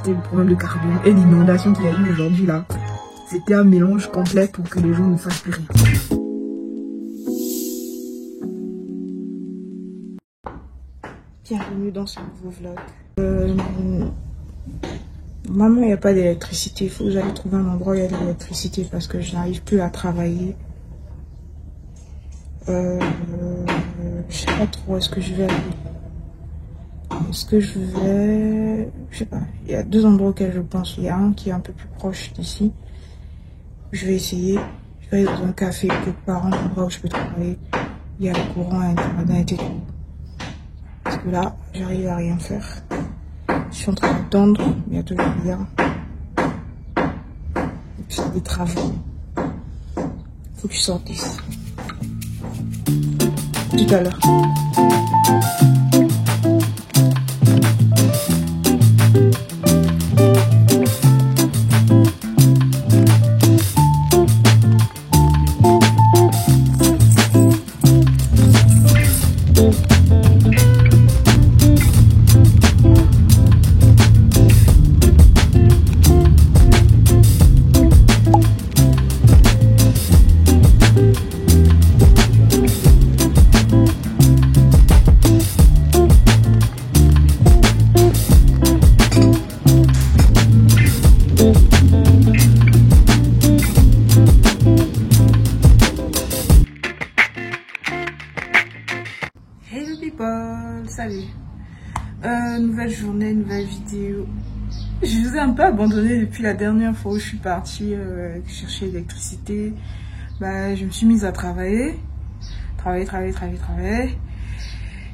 l'électricité, le problème de carburant et l'inondation qu'il y a eu aujourd'hui là. C'était un mélange complet pour que les gens ne fassent plus rien. Bienvenue dans ce nouveau vlog. Maman, il n'y a pas d'électricité. Il faut que j'aille trouver un endroit où il y a de l'électricité parce que je n'arrive plus à travailler. Je sais pas trop où est-ce que je vais aller. Est-ce que je vais... Je sais pas. Il y a deux endroits auxquels je pense. Il y a un qui est un peu plus proche d'ici. Je vais essayer. Je vais aller dans un café quelque part, un endroit où je peux travailler. Il y a le courant, internet et tout. Parce que là, j'arrive à rien faire. Je suis en train d'attendre, mais il y a toujours rien. Et puis il y a des travaux. Faut que je sorte d'ici. Tout à l'heure. Salut, nouvelle journée, nouvelle vidéo. Je vous ai un peu abandonné depuis la dernière fois où je suis partie chercher l'électricité. Je me suis mise à travailler.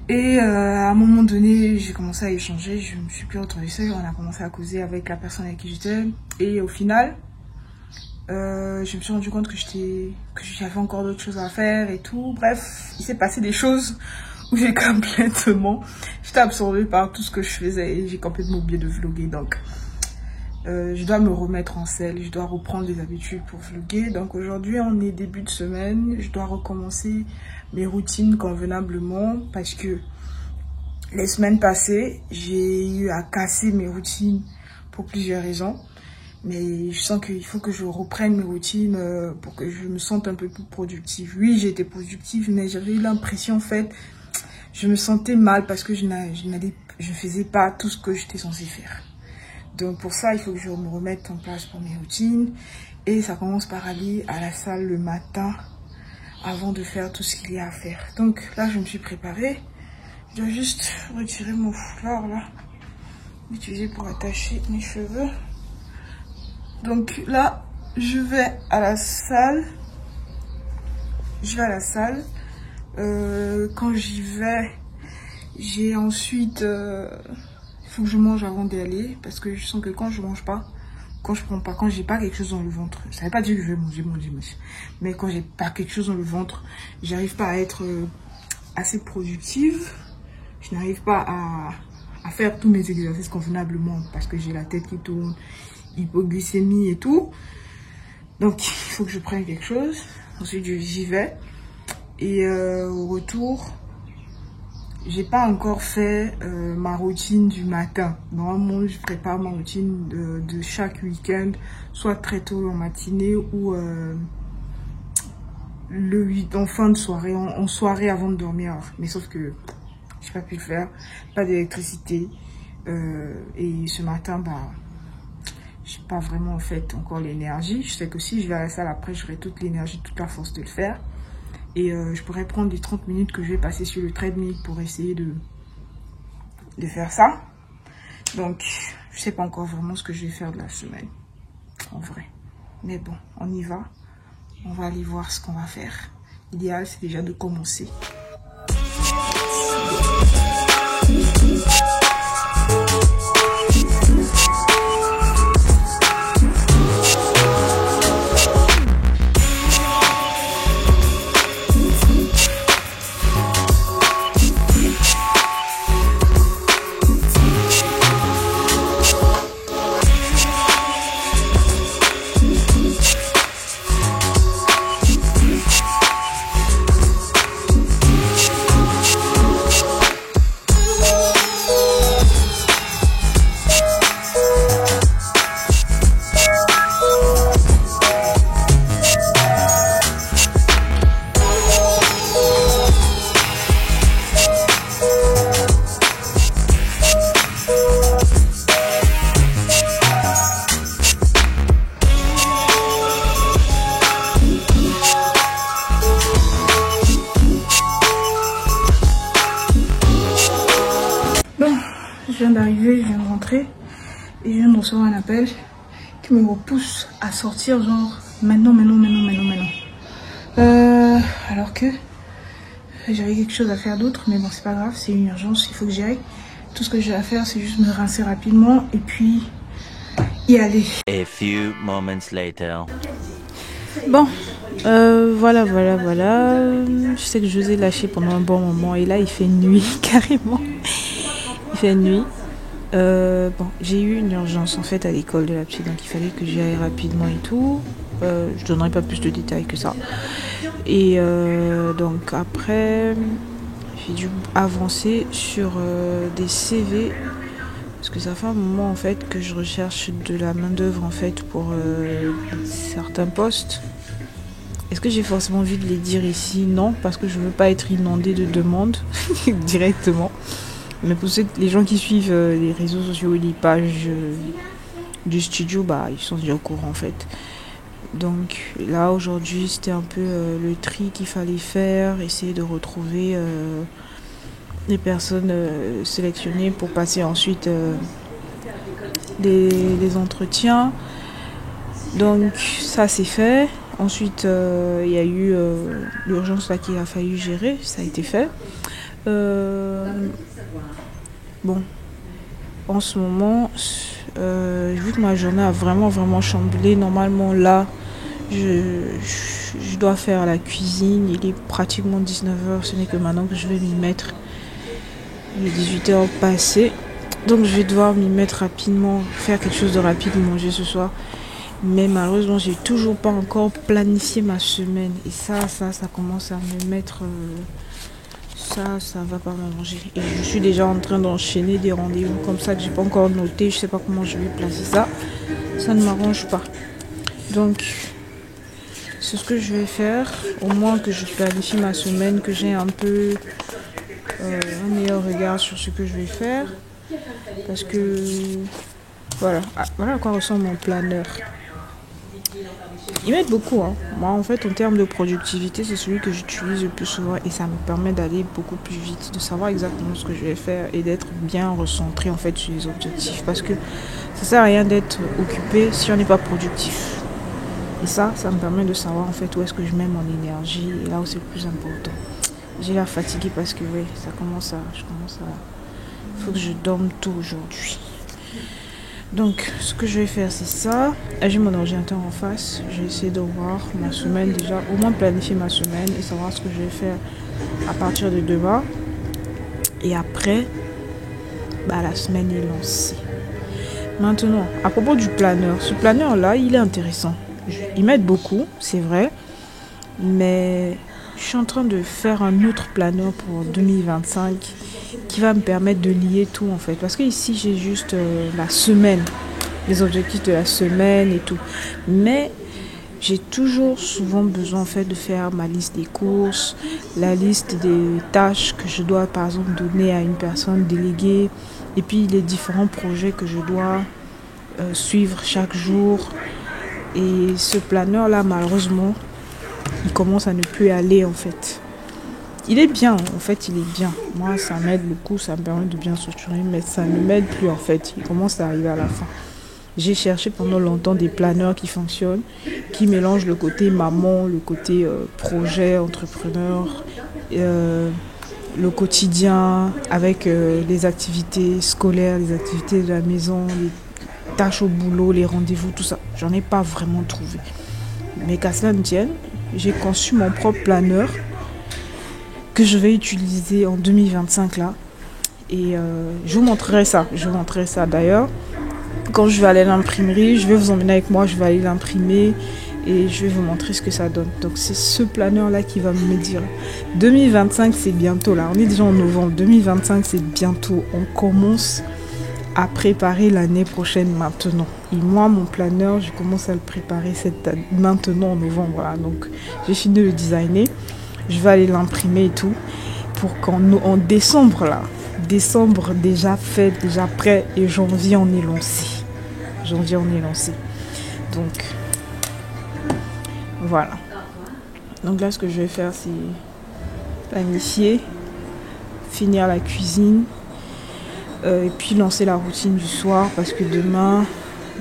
Et à un moment donné, j'ai commencé à échanger. Je me suis plus retrouvée seule. On a commencé à causer avec la personne avec qui j'étais. Et au final, je me suis rendu compte que j'avais encore d'autres choses à faire et tout. Bref, il s'est passé des choses où j'étais absorbée par tout ce que je faisais et j'ai complètement oublié de vlogger. Donc je dois me remettre en selle, je dois reprendre des habitudes pour vlogger. Donc aujourd'hui on est début de semaine, je dois recommencer mes routines convenablement parce que les semaines passées j'ai eu à casser mes routines pour plusieurs raisons. Mais je sens qu'il faut que je reprenne mes routines pour que je me sente un peu plus productive. Oui, j'ai été productive, mais j'avais eu l'impression en fait, je me sentais mal parce que je faisais pas tout ce que j'étais censée faire. Donc pour ça, il faut que je me remette en place pour mes routines. Et ça commence par aller à la salle le matin avant de faire tout ce qu'il y a à faire. Donc là, je me suis préparée. Je dois juste retirer mon foulard là, l'utiliser pour attacher mes cheveux. Donc là, je vais à la salle. Quand j'y vais, j'ai ensuite... il faut que je mange avant d'y aller. Parce que je sens que quand je mange pas, quand j'ai pas quelque chose dans le ventre, ça veut pas dire que je vais manger, mais quand j'ai pas quelque chose dans le ventre, j'arrive pas à être assez productive. Je n'arrive pas à faire tous mes exercices convenablement parce que j'ai la tête qui tourne, hypoglycémie et tout. Donc il faut que je prenne quelque chose. Ensuite j'y vais. Et au retour, j'ai pas encore fait ma routine du matin. Normalement, je prépare ma routine de chaque week-end, soit très tôt en matinée ou en fin de soirée, en soirée avant de dormir. Mais sauf que j'ai pas pu le faire, pas d'électricité. Et ce matin, j'ai pas vraiment en fait encore l'énergie. Je sais que si je vais à la salle après, j'aurai toute l'énergie, toute la force de le faire. Et je pourrais prendre les 30 minutes que je vais passer sur le treadmill pour essayer de faire ça. Donc, je sais pas encore vraiment ce que je vais faire de la semaine, en vrai. Mais bon, on y va. On va aller voir ce qu'on va faire. L'idéal, c'est déjà de commencer. je viens d'arriver, je viens de rentrer et je viens de recevoir un appel qui me repousse à sortir genre maintenant. Alors que j'avais quelque chose à faire d'autre, mais bon c'est pas grave, c'est une urgence, il faut que j'y aille. Tout ce que j'ai à faire c'est juste me rincer rapidement et puis y aller. A few moments later. Bon, voilà. Je sais que je vous ai lâché pendant un bon moment et là il fait nuit carrément. Il fait nuit. Bon, j'ai eu une urgence en fait à l'école de la petite, donc il fallait que j'y aille rapidement et tout. Je donnerai pas plus de détails que ça. Et donc après, j'ai dû avancer sur des CV parce que ça fait un moment en fait que je recherche de la main d'œuvre en fait pour certains postes. Est-ce que j'ai forcément envie de les dire ici? Non, parce que je veux pas être inondée de demandes directement. Mais pour les gens qui suivent les réseaux sociaux et les pages du studio, bah ils sont déjà au courant en fait. Donc là aujourd'hui c'était un peu le tri qu'il fallait faire, essayer de retrouver les personnes sélectionnées pour passer ensuite les entretiens. Donc ça c'est fait. Ensuite il y a eu l'urgence là qu'il a fallu gérer, ça a été fait. Bon, en ce moment, vu que ma journée a vraiment chamboulé, normalement là, je dois faire la cuisine. Il est pratiquement 19h, ce n'est que maintenant que je vais m'y mettre. Il est 18h passé, donc je vais devoir m'y mettre rapidement, faire quelque chose de rapide, manger ce soir. Mais malheureusement, j'ai toujours pas encore planifié ma semaine. Et ça commence à me mettre... Ça va pas m'arranger. Et je suis déjà en train d'enchaîner des rendez-vous comme ça que j'ai pas encore noté. Je sais pas comment je vais placer ça. Ça ne m'arrange pas. Donc, c'est ce que je vais faire. Au moins que je planifie ma semaine, que j'ai un peu un meilleur regard sur ce que je vais faire. Parce que, voilà. Voilà à quoi ressemble mon planeur. Ils m'aident beaucoup. Moi, en fait, en termes de productivité, c'est celui que j'utilise le plus souvent et ça me permet d'aller beaucoup plus vite, de savoir exactement ce que je vais faire et d'être bien recentré en fait sur les objectifs. Parce que ça sert à rien d'être occupé si on n'est pas productif. Et ça me permet de savoir en fait où est-ce que je mets mon énergie et là où c'est le plus important. J'ai l'air fatiguée parce que oui, il faut que je dorme tôt aujourd'hui. Donc, ce que je vais faire, c'est ça. J'ai mon ordinateur en face. Je vais essayer de voir ma semaine déjà, au moins planifier ma semaine et savoir ce que je vais faire à partir de demain. Et après, la semaine est lancée. Maintenant, à propos du planeur, ce planeur-là, il est intéressant. Il m'aide beaucoup, c'est vrai. Mais je suis en train de faire un autre planeur pour 2025 qui va me permettre de lier tout en fait. Parce que ici, j'ai juste la semaine, les objectifs de la semaine et tout. Mais j'ai toujours souvent besoin en fait de faire ma liste des courses, la liste des tâches que je dois par exemple donner à une personne déléguée et puis les différents projets que je dois suivre chaque jour. Et ce planeur-là, malheureusement, il commence à ne plus aller en fait. Il est bien, en fait, il est bien. Moi, ça m'aide beaucoup, ça me permet de bien structurer, mais ça ne m'aide plus en fait. Il commence à arriver à la fin. J'ai cherché pendant longtemps des planeurs qui fonctionnent, qui mélangent le côté maman, le côté projet, entrepreneur, le quotidien avec les activités scolaires, les activités de la maison, les tâches au boulot, les rendez-vous, tout ça. J'en ai pas vraiment trouvé. Mais qu'à cela ne tienne, j'ai conçu mon propre planeur que je vais utiliser en 2025 là. Et je vous montrerai ça. D'ailleurs. Quand je vais aller à l'imprimerie, je vais vous emmener avec moi, je vais aller l'imprimer et je vais vous montrer ce que ça donne. Donc c'est ce planeur là qui va me dire 2025 c'est bientôt là. On est déjà en novembre, 2025 c'est bientôt. On commence à préparer l'année prochaine maintenant. Et moi mon planeur, je commence à le préparer maintenant en novembre. Voilà. Donc j'ai fini de le designer. Je vais aller l'imprimer et tout pour qu'en décembre là, décembre déjà fait, déjà prêt et janvier on est lancé. Donc voilà. Donc là ce que je vais faire c'est planifier, finir la cuisine, Et puis lancer la routine du soir parce que demain,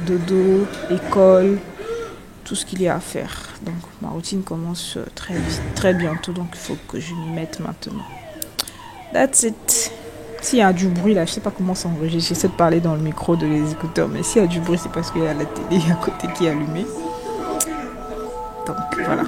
dodo, école, tout ce qu'il y a à faire. Donc ma routine commence très vite, très bientôt, donc il faut que je m'y mette maintenant. That's it. S'il y a du bruit là, je sais pas comment s'enregistrer. J'essaie de parler dans le micro de les écouteurs, mais s'il y a du bruit, c'est parce qu'il y a la télé à côté qui est allumée. Donc voilà.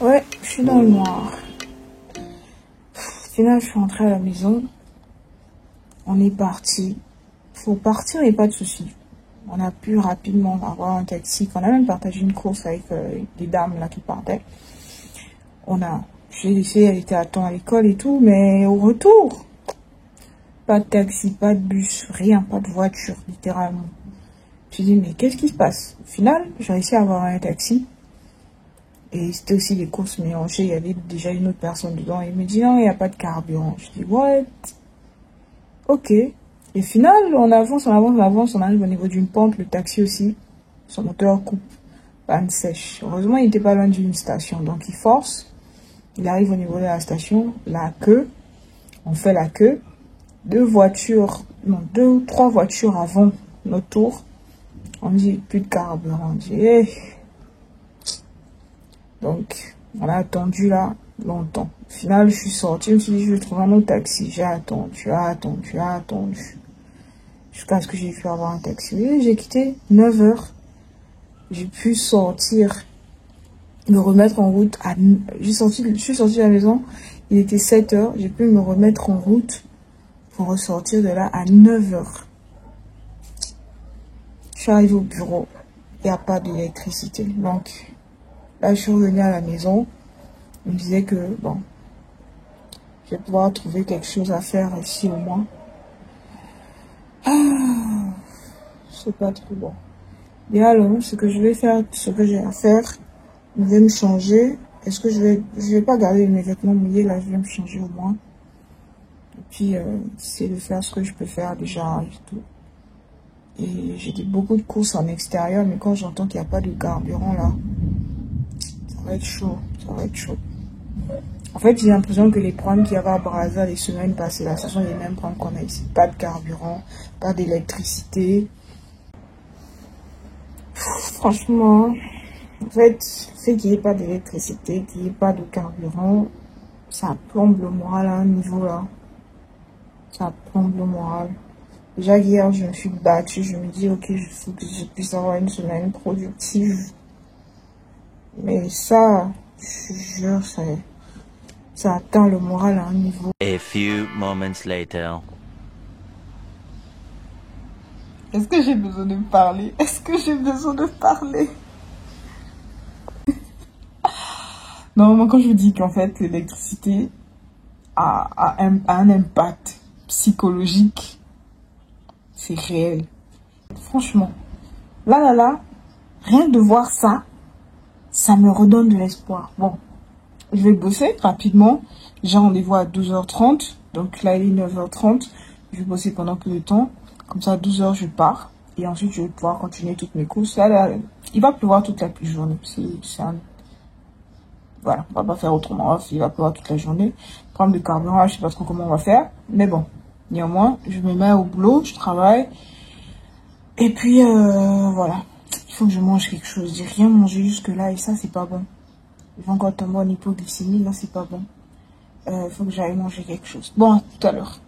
Ouais, je suis dans le noir. Au final, je suis rentrée à la maison. On est parti. Faut partir et pas de soucis. On a pu rapidement avoir un taxi. On a même partagé une course avec des dames là qui partaient. J'ai laissé, elle était à temps à l'école et tout, mais au retour, pas de taxi, pas de bus, rien, pas de voiture, littéralement. Je me suis dit, mais qu'est-ce qui se passe? Au final, j'ai réussi à avoir un taxi. Et c'était aussi des courses mélangées. Il y avait déjà une autre personne dedans. Et il me dit, non, il n'y a pas de carburant. Je dis, what? Ok. Et au final, on avance, on arrive au niveau d'une pente. Le taxi aussi, son moteur coupe. Panne sèche. Heureusement, il n'était pas loin d'une station. Donc, il force. Il arrive au niveau de la station. La queue. On fait la queue. 2 ou 3 voitures avant notre tour. On dit, plus de carburant. On dit, hey. Donc, on a attendu là longtemps. Au final, je suis sortie, je me suis dit, je vais trouver un autre taxi. J'ai attendu. Jusqu'à ce que j'ai pu avoir un taxi. Et j'ai quitté 9 h. J'ai pu sortir, me remettre en route. Je suis sortie de la maison, il était 7 h. J'ai pu me remettre en route pour ressortir de là à 9 h. Je suis arrivée au bureau. Il n'y a pas d'électricité. Donc, là, je suis revenue à la maison. On me disait que, bon, je vais pouvoir trouver quelque chose à faire ici au moins. C'est pas trop bon. Et alors, ce que je vais faire, ce que j'ai à faire, je vais me changer. Est-ce que je vais pas garder mes vêtements mouillés, là, je vais me changer au moins. Et puis, c'est de faire ce que je peux faire déjà et tout. Et j'ai beaucoup de courses en extérieur, mais quand j'entends qu'il n'y a pas de carburant là, ça va être chaud, En fait, j'ai l'impression que les problèmes qu'il y avait à Brazza les semaines passées là, ce sont les mêmes problèmes qu'on a ici. Pas de carburant, pas d'électricité. Franchement, en fait, qu'il n'y ait pas d'électricité, qu'il n'y ait pas de carburant, ça plombe le moral à un niveau là. Ça plombe le moral. Déjà hier, je me suis battue, je me dis, ok, il faut que je puisse avoir une semaine productive. Mais ça, je te jure, ça atteint le moral à un niveau. A few moments later. Est-ce que j'ai besoin de parler? Est-ce que j'ai besoin de parler? Normalement, quand je vous dis qu'en fait, l'électricité a un impact psychologique, c'est réel. Franchement, là, rien de voir ça, ça me redonne de l'espoir. Bon, je vais bosser rapidement. J'ai rendez-vous à 12h30. Donc là, il est 9h30. Je vais bosser pendant peu de temps. Comme ça, à 12h, je pars. Et ensuite, je vais pouvoir continuer toutes mes courses. Là, il va pleuvoir toute la journée. Voilà, on va pas faire autrement. Il va pleuvoir toute la journée. Problème de carburant, je sais pas trop comment on va faire. Mais bon, néanmoins, je me mets au boulot, je travaille. Et puis, voilà. Il faut que je mange quelque chose. J'ai rien mangé jusque-là et ça, c'est pas bon. Je vais encore tomber en hypoglycémie, là, c'est pas bon. Il faut que j'aille manger quelque chose. Bon, à tout à l'heure.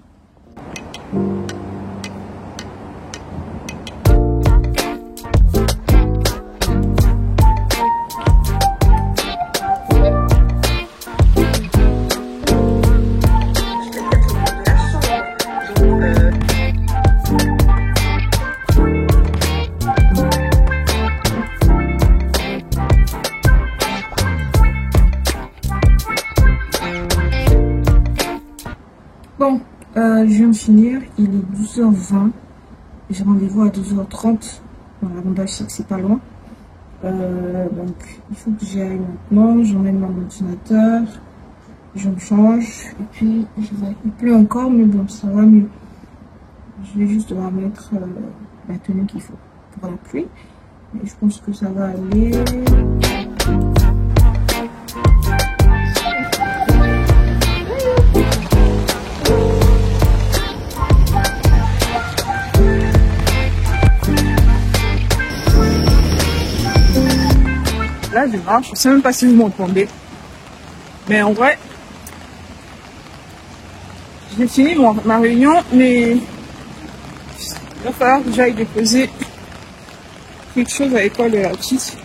Bon, je viens de finir, il est 12h20, j'ai rendez-vous à 12h30, bon, l'avantage c'est que c'est pas loin, donc il faut que j'y aille maintenant, j'emmène mon ordinateur, je me change, et puis il pleut encore, mais bon, ça va mieux. Je vais juste devoir mettre la tenue qu'il faut pour la pluie, mais je pense que ça va aller. Là, je marche, je sais même pas si vous m'entendez. Mais en vrai, j'ai fini ma réunion, mais il va falloir que j'aille déposer quelque chose à l'école de la petite.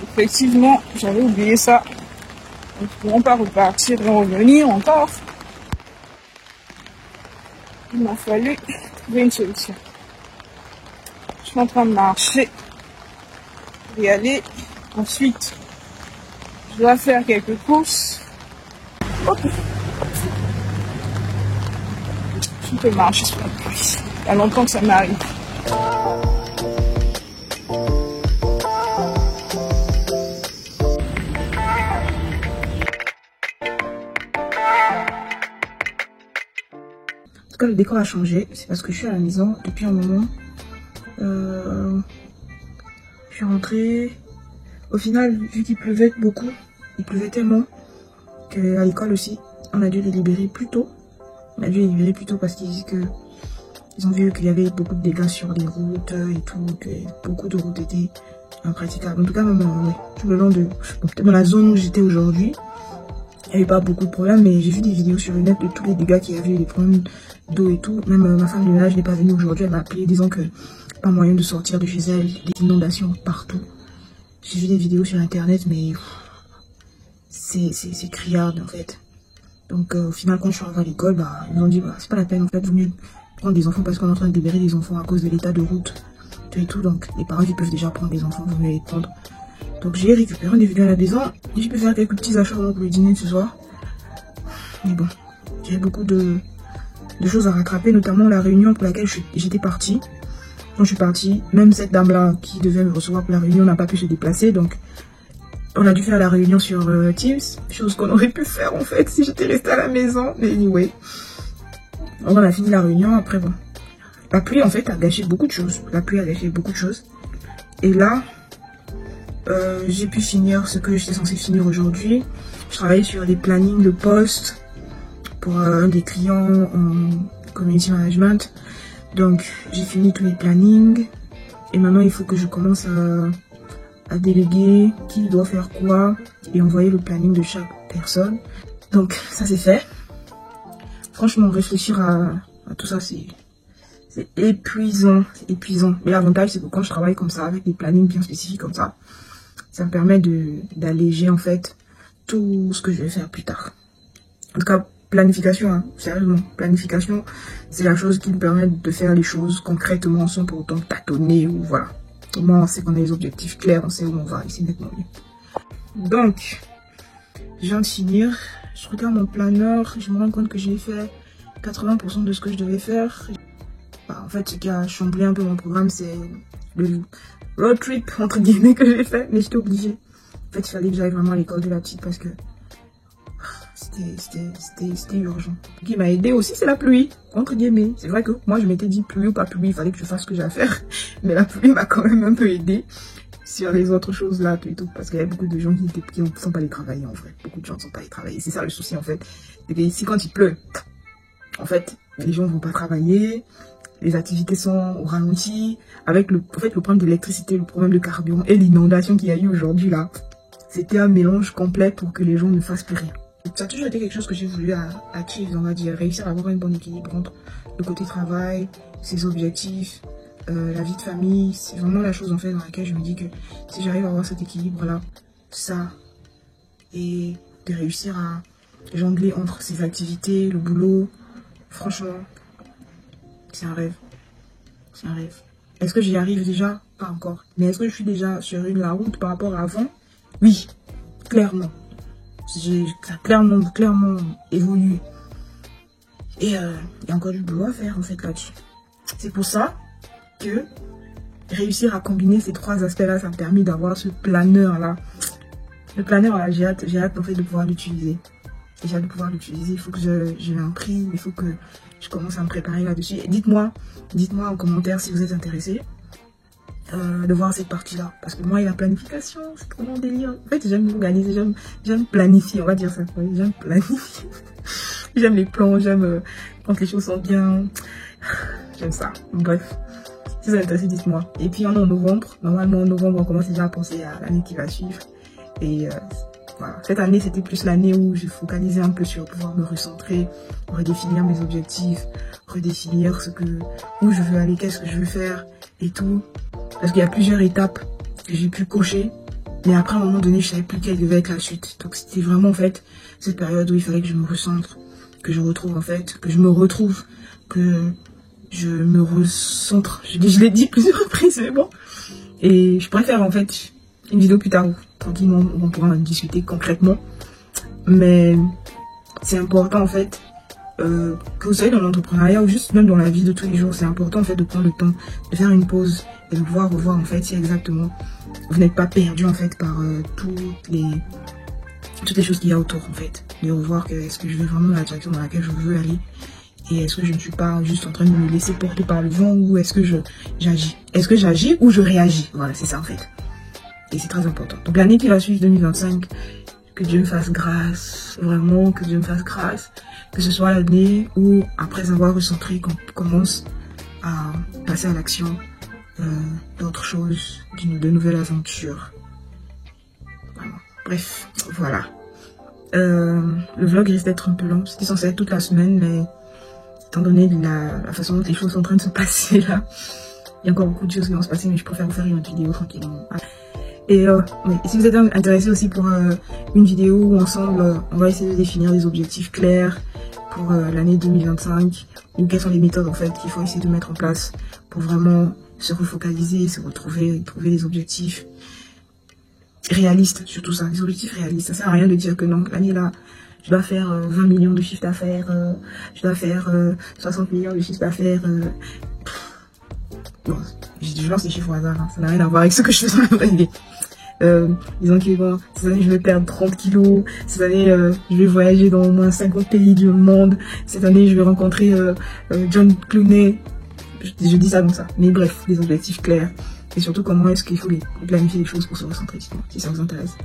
Effectivement, j'avais oublié ça. Ils ne pourront pas repartir et revenir encore. Il m'a fallu trouver une solution. Je suis en train de marcher. Y aller. Ensuite, je dois faire quelques courses. Ok. Je peux marcher sur la pluie. Il y a longtemps que ça m'arrive. En tout cas, le décor a changé. C'est parce que je suis à la maison depuis un moment. Je suis rentrée. Au final, vu qu'il pleuvait beaucoup, il pleuvait tellement qu'à l'école aussi, on a dû les libérer plus tôt. On a dû les libérer plus tôt parce qu'ils disent que ils ont vu qu'il y avait beaucoup de dégâts sur les routes et tout, que beaucoup de routes étaient impraticables. En tout cas, même tout le long de dans la zone où j'étais aujourd'hui, il n'y avait pas beaucoup de problèmes, mais j'ai vu des vidéos sur le net de tous les dégâts qu'il y avait, les problèmes d'eau et tout. Même ma femme de ménage n'est pas venue aujourd'hui, elle m'a appelé disant que pas moyen de sortir de chez elle, des inondations partout. J'ai vu des vidéos sur internet, mais c'est criard en fait. Donc au final, quand je suis arrivée à l'école, ils m'ont dit c'est pas la peine en fait, vaut mieux prendre des enfants parce qu'on est en train de libérer des enfants à cause de l'état de route et tout. Donc les parents qui peuvent déjà prendre des enfants, vaut mieux les prendre. Donc j'ai récupéré des vidéos à la maison et je peux faire quelques petits achats pour le dîner de ce soir. Mais bon, j'ai beaucoup de choses à rattraper, notamment la réunion pour laquelle j'étais partie. Quand je suis partie, même cette dame-là qui devait me recevoir pour la réunion n'a pas pu se déplacer. Donc, on a dû faire la réunion sur Teams. Chose qu'on aurait pu faire en fait si j'étais restée à la maison. Mais anyway. Donc, on a fini la réunion. Après, bon. La pluie en fait a gâché beaucoup de choses. La pluie a gâché beaucoup de choses. Et là, j'ai pu finir ce que j'étais censée finir aujourd'hui. Je travaillais sur des plannings de poste pour un des clients en community management. Donc, j'ai fini tous les plannings. Et maintenant, il faut que je commence à déléguer qui doit faire quoi et envoyer le planning de chaque personne. Donc, ça c'est fait. Franchement, réfléchir Tout ça, c'est épuisant. C'est épuisant. Mais l'avantage, c'est que quand je travaille comme ça, avec des plannings bien spécifiques comme ça me permet d'alléger, en fait, tout ce que je vais faire plus tard. En tout cas, planification, hein, sérieusement. Planification, c'est la chose qui me permet de faire les choses concrètement sans pour autant tâtonner ou voilà. Au moins, on sait qu'on a les objectifs clairs, on sait où on va et c'est nettement mieux. Donc, je viens de finir. Je regarde mon planeur, je me rends compte que j'ai fait 80% de ce que je devais faire. Bah, en fait, ce qui a chamboulé un peu mon programme, c'est le road trip, entre guillemets, que j'ai fait, mais j'étais obligée. En fait, il fallait que j'aille vraiment à l'école de la petite parce que c'était urgent. Ce qui m'a aidé aussi, c'est la pluie, entre guillemets. C'est vrai que moi, je m'étais dit pluie ou pas pluie, il fallait que je fasse ce que j'ai à faire. Mais la pluie m'a quand même un peu aidé sur les autres choses là, tout et tout. Parce qu'il y a beaucoup de gens qui ne sont pas allés travailler, en vrai. Beaucoup de gens ne sont pas allés travailler. C'est ça le souci, en fait. C'est que ici, quand il pleut, en fait, les gens ne vont pas travailler. Les activités sont au ralenti. Avec le problème d'électricité, le problème de carburant et l'inondation qu'il y a eu aujourd'hui là. C'était un mélange complet pour que les gens ne fassent plus rien. Ça a toujours été quelque chose que j'ai voulu achieve, on va dire, réussir à avoir un bon équilibre entre le côté travail, ses objectifs, la vie de famille. C'est vraiment la chose en fait dans laquelle je me dis que si j'arrive à avoir cet équilibre là, ça, et de réussir à jongler entre ses activités, le boulot, franchement, c'est un rêve. C'est un rêve. Est-ce que j'y arrive déjà? Pas encore. Mais est-ce que je suis déjà sur la route par rapport à avant? Oui, clairement. J'ai clairement évolué. Et il y a encore du boulot à faire en fait là-dessus. C'est pour ça que réussir à combiner ces trois aspects-là, ça m'a permis d'avoir ce planeur-là. Le planeur-là, j'ai hâte en fait de pouvoir l'utiliser. Et j'ai hâte de pouvoir l'utiliser. Il faut que je l'imprime, il faut que je commence à me préparer là-dessus. Dites-moi en commentaire si vous êtes intéressés de voir cette partie-là. Parce que moi, il y a la planification, c'est trop mon délire. En fait, j'aime organiser, j'aime planifier, on va dire ça. Oui, j'aime planifier. J'aime les plans, j'aime quand les choses sont bien. J'aime ça. Bref, si vous êtes intéressés, dites-moi. Et puis, on est en novembre. Normalement, en novembre, on commence déjà à penser à l'année qui va suivre. Et voilà. Cette année, c'était plus l'année où j'ai focalisé un peu sur pouvoir me recentrer, redéfinir mes objectifs, redéfinir où je veux aller, qu'est-ce que je veux faire et tout. Parce qu'il y a plusieurs étapes que j'ai pu cocher. Mais après, à un moment donné, je savais plus quelle devait être la suite. Donc, c'était vraiment, en fait, cette période où il fallait que je me recentre, que je me recentre. Je l'ai dit plusieurs reprises, mais bon. Et je préfère, en fait, une vidéo plus tard où, tranquillement, on pourra en discuter concrètement. Mais c'est important, en fait, que vous soyez dans l'entrepreneuriat ou juste même dans la vie de tous les jours, c'est important, en fait, de prendre le temps de faire une pause et de pouvoir revoir, en fait, si exactement vous n'êtes pas perdu, en fait, par toutes les choses qu'il y a autour, en fait. De revoir que est-ce que je vais vraiment dans la direction dans laquelle je veux aller et est-ce que je ne suis pas juste en train de me laisser porter par le vent ou est-ce que j'agis. Est-ce que j'agis ou je réagis? Voilà, c'est ça, en fait. Et c'est très important. Donc, l'année qui va suivre, 2025, que Dieu me fasse grâce, vraiment, que Dieu me fasse grâce. Que ce soit l'année où, après avoir recentré, qu'on commence à passer à l'action d'autres choses, de nouvelles aventures. Voilà. Bref, voilà. Le vlog risque d'être un peu long. C'était censé être toute la semaine, mais étant donné la façon dont les choses sont en train de se passer là, il y a encore beaucoup de choses qui vont se passer, mais je préfère vous faire une autre vidéo tranquillement. Et oui. Si vous êtes intéressé aussi pour une vidéo où ensemble on va essayer de définir des objectifs clairs pour l'année 2025 ou quelles sont les méthodes en fait qu'il faut essayer de mettre en place pour vraiment se refocaliser, se retrouver, trouver des objectifs réalistes, surtout ça, des objectifs réalistes. Ça sert à rien de dire que non, l'année là, je dois faire 20 millions de chiffre d'affaires, je dois faire 60 millions de chiffre d'affaires. Bon, je lance des chiffres au hasard, hein. Ça n'a rien à voir avec ce que je fais dans la vraie vie. Disons que bon, cette année je vais perdre 30 kilos, cette année je vais voyager dans au moins 50 pays du monde, cette année je vais rencontrer John Clooney, je dis ça comme ça, mais bref, des objectifs clairs, et surtout comment est-ce qu'il faut planifier les choses pour se recentrer, si ça vous intéresse.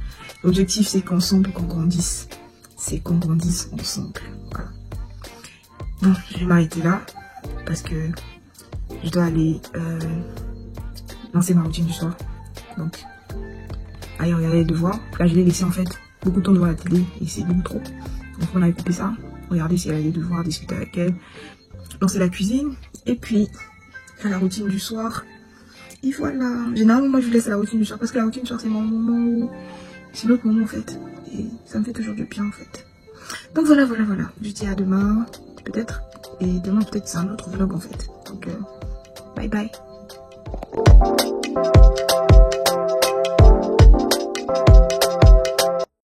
L'objectif c'est qu'ensemble qu'on grandisse, ensemble, voilà. Bon, je vais m'arrêter là, parce que je dois aller lancer ma routine du soir, donc aller regarder les devoirs. Là, je l'ai laissé en fait beaucoup de temps devant la télé et c'est beaucoup trop. Donc, on avait coupé ça. Regarder si elle a des devoirs, discuter avec elle. lancer la cuisine et puis faire la routine du soir. Et voilà. Généralement, moi, je laisse la routine du soir parce que la routine du soir, c'est mon moment où... C'est notre moment, en fait. Et ça me fait toujours du bien, en fait. Donc, voilà. Je dis à demain, peut-être. Et demain, peut-être, c'est un autre vlog, en fait. Donc, bye bye.